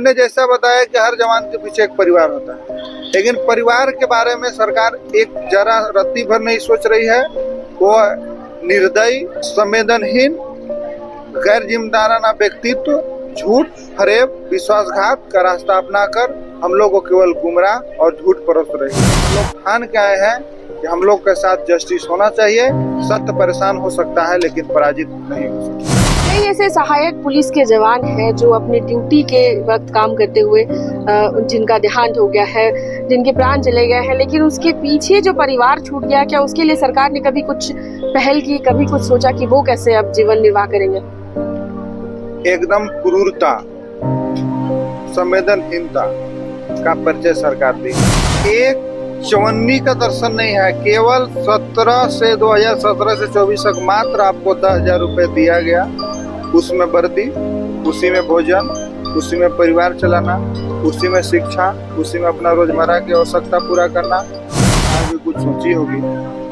ने जैसा बताया कि हर जवान के पीछे एक परिवार होता है, लेकिन परिवार के बारे में सरकार एक जरा रत्ती भर नहीं सोच रही है। वो निर्दयी, संवेदनहीन, गैर जिम्मेदाराना व्यक्तित्व, झूठ, फरेब, विश्वासघात का रास्ता अपनाकर हम लोग को केवल गुमराह और झूठ परोस रही है। हम लोग ठान के आए हैं कि हम लोग के साथ जस्टिस होना चाहिए। सत्य परेशान हो सकता है लेकिन पराजित नहीं हो सकता। कई ऐसे सहायक पुलिस के जवान हैं जो अपनी ड्यूटी के वक्त काम करते हुए जिनका देहांत हो गया है, जिनके प्राण चले गए हैं, लेकिन उसके पीछे जो परिवार छूट गया, क्या उसके लिए सरकार ने कभी कुछ पहल की, कभी कुछ सोचा कि वो कैसे अब जीवन निर्वाह करेंगे? एकदम क्रूरता, संवेदनहीनता का परिचय सरकार दी। एक चवन्नी का दर्शन नहीं है। केवल 2017 से 24 तक मात्र आपको 10,000 रुपए दिया गया। उसमें वर्दी, उसी में भोजन, उसी में परिवार चलाना, उसी में शिक्षा, उसी में अपना रोजमर्रा की आवश्यकता पूरा करना। आज भी कुछ सोची होगी,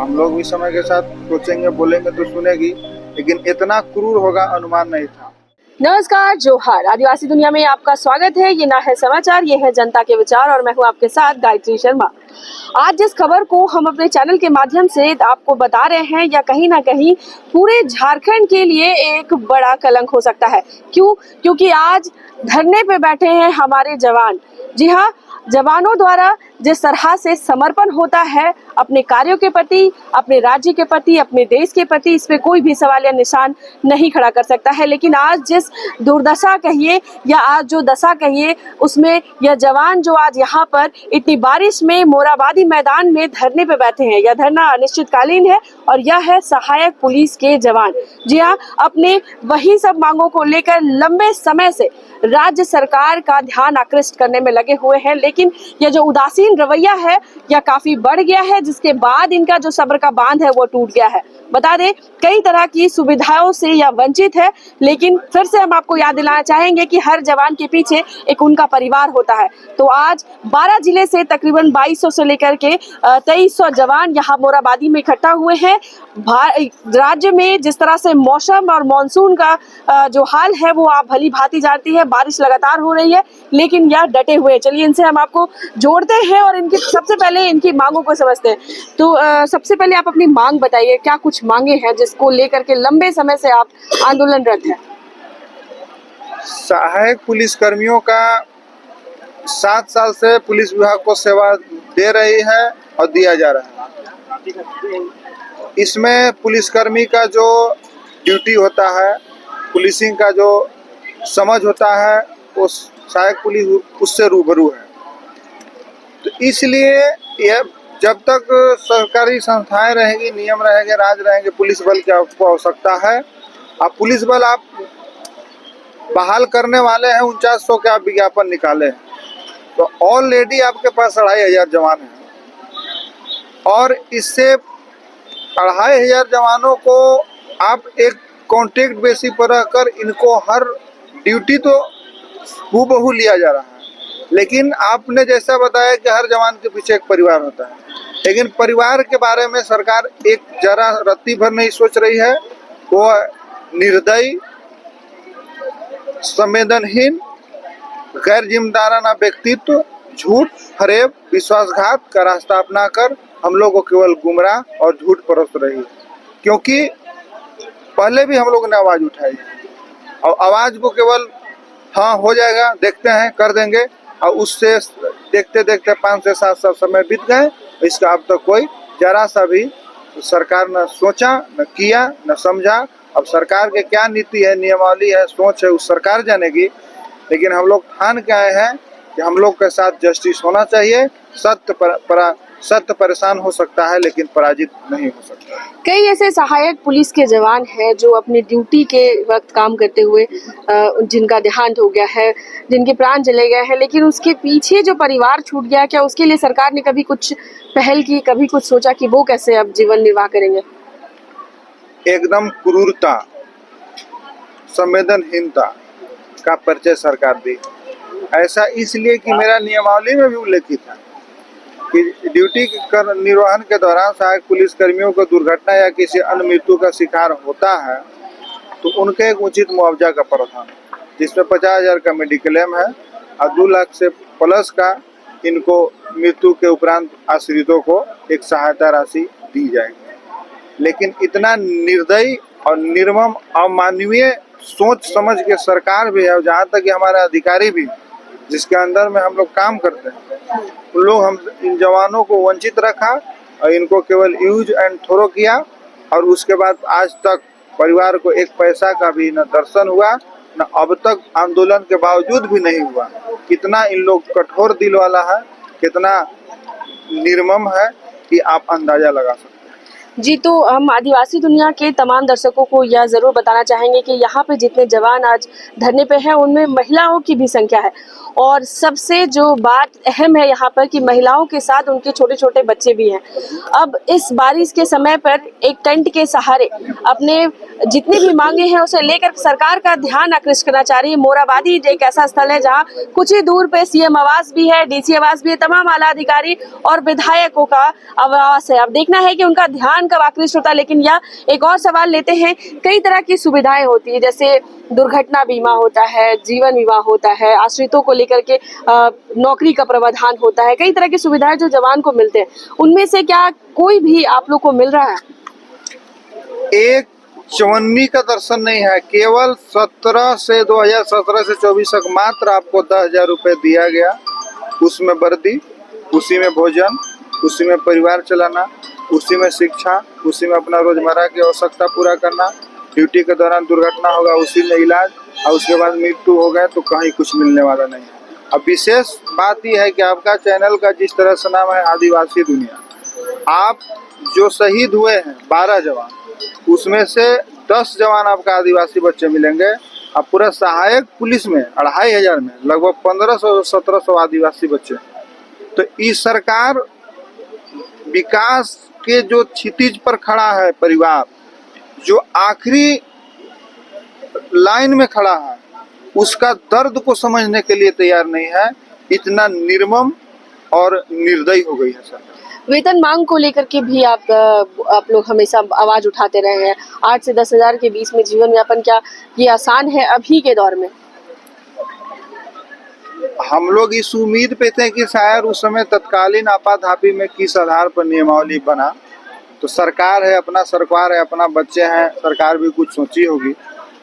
हम लोग भी समय के साथ सोचेंगे, बोलेंगे तो सुनेगी, लेकिन इतना क्रूर होगा अनुमान नहीं था। नमस्कार, जोहार। आदिवासी दुनिया में आपका स्वागत है। ये ना है समाचार, ये है जनता के विचार और मैं हूँ आपके साथ गायत्री शर्मा। आज जिस खबर को हम अपने चैनल के माध्यम से आपको बता रहे हैं, या कहीं ना कहीं पूरे झारखंड के लिए एक बड़ा कलंक हो सकता है। क्यों? क्योंकि आज धरने पे बैठे हैं हमारे जवान। जी हाँ, जवानों द्वारा जिस तरह से समर्पण होता है अपने कार्यों के प्रति, अपने राज्य के प्रति, अपने देश के प्रति, इस पे कोई भी सवाल या निशान नहीं खड़ा कर सकता है। लेकिन आज जिस दुर्दशा कहिए या आज जो दशा कहिए, उसमें यह जवान जो आज यहाँ पर इतनी बारिश में मोराबादी मैदान में धरने पे बैठे हैं, यह धरना अनिश्चितकालीन है और यह है सहायक पुलिस के जवान। जी हाँ, अपने वही सब मांगों को लेकर लंबे समय से राज्य सरकार का ध्यान आकृष्ट करने में लगे हुए हैं, लेकिन यह जो उदासीन रवैया है यह काफी बढ़ गया है, जिसके बाद इनका जो सब्र का बांध है वो टूट गया है। बता दें, कई तरह की सुविधाओं से यह वंचित है, लेकिन फिर से हम आपको याद दिलाना चाहेंगे कि हर जवान के पीछे एक उनका परिवार होता है। तो आज 12 जिले से तकरीबन 2200 से लेकर के 2300 जवान यहाँ मोराबादी में इकट्ठा हुए हैं। राज्य में जिस तरह से मौसम और मानसून का जो हाल है वो आप भली भांति जानती है, बारिश लगातार हो रही है, लेकिन यह डटे हुए। चलिए इनसे हम आपको जोड़ते हैं और इनकी सबसे पहले इनकी मांगों को समझते हैं। तो सबसे पहले आप अपनी मांग बताइए, क्या कुछ मांगे हैं जिसको लेकर के लंबे समय से आप आंदोलनरत हैं? सहायक पुलिस कर्मियों का 7 साल से पुलिस विभाग को सेवा दे रही है और दिया जा रहा है। इसमें पुलिसकर्मी का जो ड्यूटी होता है, पुलिसिंग का जो समझ होता है, वो सहायक पुलिस उससे रूबरू है। तो इसलिए यह जब तक सरकारी संस्थाएं रहेंगी, नियम रहेंगे, राज रहेंगे, पुलिस बल की आपको आवश्यकता है। अब पुलिस बल आप बहाल करने वाले हैं, 4900 के आप विज्ञापन निकाले हैं, तो ऑलरेडी आपके पास 2500 जवान हैं और इससे 2500 जवानों को आप एक कॉन्ट्रैक्ट बेसिस पर रहकर इनको हर ड्यूटी तो हूबहू लिया जा रहा है। लेकिन आपने जैसा बताया कि हर जवान के पीछे एक परिवार होता है, लेकिन परिवार के बारे में सरकार एक जरा रत्ती भर नहीं सोच रही है। वो निर्दयी, संवेदनहीन, गैर जिम्मेदाराना व्यक्तित्व, झूठ, फरेब, विश्वासघात का रास्ता अपनाकर हम लोग को केवल गुमराह और झूठ परोस रही है। क्योंकि पहले भी हम लोगों ने आवाज उठाई और आवाज को केवल हाँ हो जाएगा, देखते हैं, कर देंगे, और उससे देखते देखते 5 से 7 साल समय बीत गए। इसका अब तक कोई जरा सा भी सरकार न सोचा, न किया, न समझा। अब सरकार के क्या नीति है, नियमावली है, सोच है, उस सरकार जानेगी। लेकिन हम लोग ठान के आए हैं कि हम लोग के साथ जस्टिस होना चाहिए। सत्य परेशान हो सकता है लेकिन पराजित नहीं हो सकता। कई ऐसे सहायक पुलिस के जवान हैं जो अपनी ड्यूटी के वक्त काम करते हुए जिनका देहांत हो गया है, जिनके प्राण चले गए हैं, लेकिन उसके पीछे जो परिवार छूट गया, क्या उसके लिए सरकार ने कभी कुछ पहल की, कभी कुछ सोचा कि वो कैसे अब जीवन निर्वाह करेंगे? एकदम क्रूरता, संवेदनहीनता का परिचय सरकार दी। ऐसा इसलिए कि मेरा नियमावली में भी उल्लेखित है कि ड्यूटी निर्वहन के दौरान सहायक पुलिस कर्मियों को दुर्घटना या किसी अन्य मृत्यु का शिकार होता है तो उनके एक उचित मुआवजा का प्रावधान है, जिसमें 50,000 का मेडिक्लेम है, और 2 लाख से प्लस का इनको मृत्यु के उपरांत आश्रितों को एक सहायता राशि दी जाएगी। लेकिन इतना निर्दयी और निर्मम अमानवीय सोच समझ के सरकार भी है, और जहाँ तक कि हमारे अधिकारी भी जिसके अंदर में हम लोग काम करते हैं, उन लोग हम इन जवानों को वंचित रखा और इनको केवल यूज एंड थ्रो किया, और उसके बाद आज तक परिवार को एक पैसा का भी न दर्शन हुआ, न अब तक आंदोलन के बावजूद भी नहीं हुआ। कितना इन लोग कठोर दिल वाला है, कितना निर्मम है कि आप अंदाजा लगा सकते हैं। जी, तो हम आदिवासी दुनिया के तमाम दर्शकों को यह ज़रूर बताना चाहेंगे कि यहाँ पे जितने जवान आज धरने पे हैं उनमें महिलाओं की भी संख्या है, और सबसे जो बात अहम है यहाँ पर कि महिलाओं के साथ उनके छोटे छोटे बच्चे भी हैं। अब इस बारिश के समय पर एक टेंट के सहारे अपने जितनी भी मांगे हैं उसे लेकर सरकार का ध्यान आकृष्ट करना चाह रही है। मोराबादी एक ऐसा स्थल है जहाँ कुछ ही दूर पे सीएम आवास भी है, डीसी आवास भी है, तमाम आला अधिकारी और विधायकों का आवास है। अब देखना है कि उनका ध्यान कब आकृष्ट होता है। लेकिन यह एक और सवाल लेते हैं, कई तरह की सुविधाएं होती है, जैसे दुर्घटना बीमा होता है, जीवन बीमा होता है, आश्रितों को लेकर के नौकरी का प्रावधान होता है, कई तरह की सुविधाएं जो जवान को मिलते हैं, उनमें से क्या कोई भी आप लोग को मिल रहा है? एक चवन्नी का दर्शन नहीं है। केवल 2017 से 24 तक मात्र आपको 10,000 रुपये दिया गया, उसमें वर्दी, उसी में भोजन, उसी में परिवार चलाना, उसी में शिक्षा, उसी में अपना रोजमर्रा की आवश्यकता पूरा करना, ड्यूटी के दौरान दुर्घटना होगा उसी में इलाज, और उसके बाद मृत्यु हो गए तो कहीं कुछ मिलने वाला नहीं है। अब विशेष बात यह है कि आपका चैनल का जिस तरह से नाम है आदिवासी दुनिया, आप जो शहीद हुए हैं 12 जवान, उसमें से 10 जवान आपका आदिवासी बच्चे मिलेंगे। अब पूरा सहायक पुलिस में 2,500 में लगभग 1,500-1,700 आदिवासी बच्चे। तो इस सरकार विकास के जो क्षितिज पर खड़ा है परिवार, जो आखिरी लाइन में खड़ा है, उसका दर्द को समझने के लिए तैयार नहीं है। इतना निर्मम और निर्दयी हो गई है सरकार। वेतन मांग को लेकर के भी आप लोग हमेशा आवाज उठाते रहे हैं। 8 से 10,000 के बीच में जीवन यापन, क्या ये आसान है अभी के दौर में? हम लोग इस उम्मीद पे थे कि शायद उस समय तत्कालीन आपाधापी में किस आधार पर नियमावली बना, तो सरकार है, अपना सरकार है, अपना बच्चे हैं, सरकार भी कुछ सोची होगी।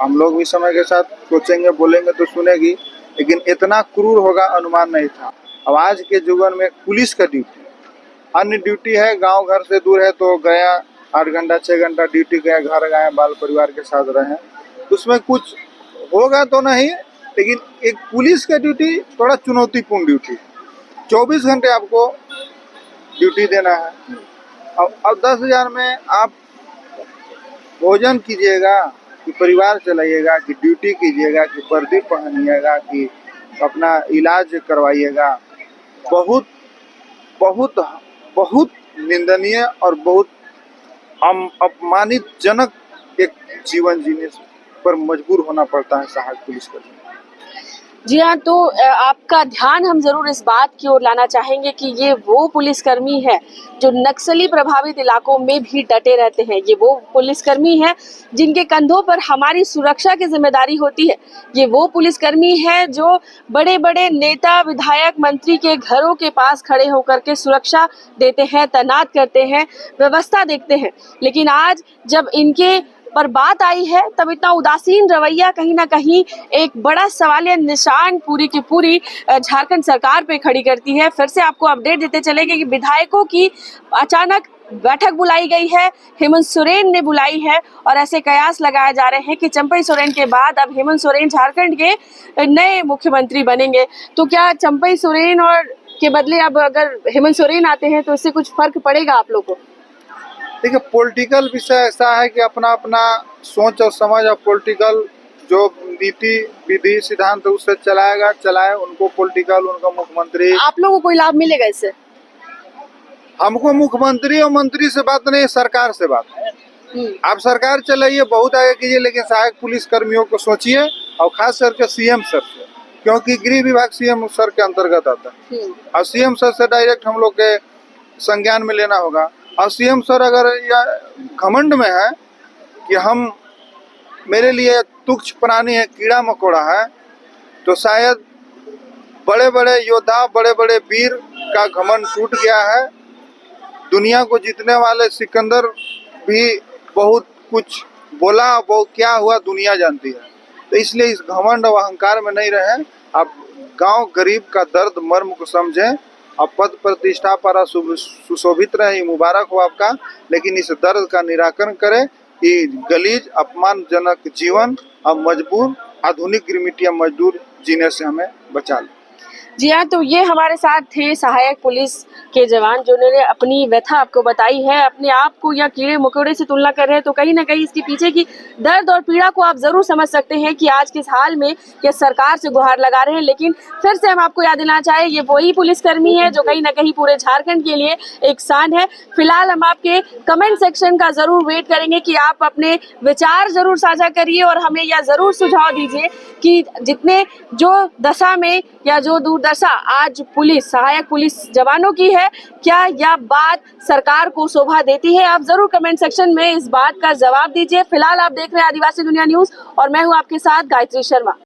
हम लोग भी समय के साथ सोचेंगे, बोलेंगे तो सुनेगी, लेकिन इतना क्रूर होगा अनुमान नहीं था। अब आज के जुगन में पुलिस का ड्यूटी, अन्य ड्यूटी है, गांव घर से दूर है तो गया 8 घंटा 6 घंटा ड्यूटी गए, घर गए, बाल परिवार के साथ रहे, उसमें कुछ होगा तो नहीं। लेकिन एक पुलिस का ड्यूटी थोड़ा चुनौतीपूर्ण ड्यूटी है। 24 घंटे आपको ड्यूटी देना है। अब 10,000 में आप भोजन कीजिएगा कि परिवार चलाइएगा, कि ड्यूटी कीजिएगा, कि वर्दी पहनिएगा, कि अपना इलाज करवाइएगा। बहुत बहुत बहुत निंदनीय और बहुत अपमानित जनक एक जीवन जीने पर मजबूर होना पड़ता है सहायक पुलिसकर्मी। जी हाँ, तो आपका ध्यान हम जरूर इस बात की ओर लाना चाहेंगे कि ये वो पुलिसकर्मी है जो नक्सली प्रभावित इलाकों में भी डटे रहते हैं। ये वो पुलिसकर्मी है जिनके कंधों पर हमारी सुरक्षा की जिम्मेदारी होती है। ये वो पुलिसकर्मी है जो बड़े बड़े नेता, विधायक, मंत्री के घरों के पास खड़े होकर के सुरक्षा देते हैं, तैनात करते हैं, व्यवस्था देखते हैं। लेकिन आज जब इनके पर बात आई है तब इतना उदासीन रवैया कहीं ना कहीं एक बड़ा सवालिया निशान पूरी की पूरी झारखंड सरकार पे खड़ी करती है। फिर से आपको अपडेट देते चलेंगे कि विधायकों की अचानक बैठक बुलाई गई है, हेमंत सोरेन ने बुलाई है, और ऐसे कयास लगाए जा रहे हैं कि चंपई सोरेन के बाद अब हेमंत सोरेन झारखंड के नए मुख्यमंत्री बनेंगे। तो क्या चंपई सोरेन और के बदले अब अगर हेमंत सोरेन आते हैं तो इससे कुछ फर्क पड़ेगा आप लोगों को? देखिए, पॉलिटिकल विषय ऐसा है कि अपना अपना सोच और समझ और पॉलिटिकल जो नीति विधि सिद्धांत उससे चलाए, उनको पॉलिटिकल, उनका मुख्यमंत्री। आप लोगों को कोई लाभ मिलेगा इससे? हमको मुख्यमंत्री और मंत्री से बात नहीं, सरकार से बात है। आप सरकार चलाइए, बहुत आगे कीजिए, लेकिन सहायक पुलिस कर्मियों को सोचिए, और खास करके सीएम सर से, क्योंकि गृह विभाग सीएम सर के अंतर्गत आता है, और सीएम सर से डायरेक्ट हम लोग के संज्ञान में लेना होगा। और सीएम सर अगर यह घमंड में है कि हम, मेरे लिए तुच्छ प्राणी है, कीड़ा मकोड़ा है, तो शायद बड़े बड़े योद्धा, बड़े बड़े वीर का घमंड टूट गया है। दुनिया को जीतने वाले सिकंदर भी बहुत कुछ बोला, वो क्या हुआ दुनिया जानती है। तो इसलिए इस घमंड और अहंकार में नहीं रहें। आप गांव गरीब का दर्द मर्म को समझें। अब पद प्रतिष्ठा पर सुशोभित रहे, मुबारक हो आपका, लेकिन इस दर्द का निराकरण करें कि गलीज अपमानजनक जीवन अब मजबूर आधुनिक गिरमिटिया मजदूर जीने से हमें बचा ले। जी हाँ, तो ये हमारे साथ थे सहायक पुलिस के जवान जिन्होंने अपनी व्यथा आपको बताई है। अपने आप को या कीड़े मकोड़े से तुलना कर रहे हैं, तो कहीं ना कहीं इसके पीछे की दर्द और पीड़ा को आप जरूर समझ सकते हैं कि आज किस हाल में ये सरकार से गुहार लगा रहे हैं। लेकिन फिर से हम आपको याद दिलाना चाहें, ये वही पुलिसकर्मी है जो कहीं ना कहीं पूरे झारखंड के लिए एक शान है। फिलहाल हम आपके कमेंट सेक्शन का जरूर वेट करेंगे कि आप अपने विचार जरूर साझा करिए और हमें यह जरूर सुझाव दीजिए कि जितने जो दशा में या जो दुर्दशा आज पुलिस सहायक पुलिस जवानों की है, क्या यह बात सरकार को शोभा देती है? आप जरूर कमेंट सेक्शन में इस बात का जवाब दीजिए। फिलहाल आप देख रहे हैं आदिवासी दुनिया न्यूज और मैं हूं आपके साथ गायत्री शर्मा।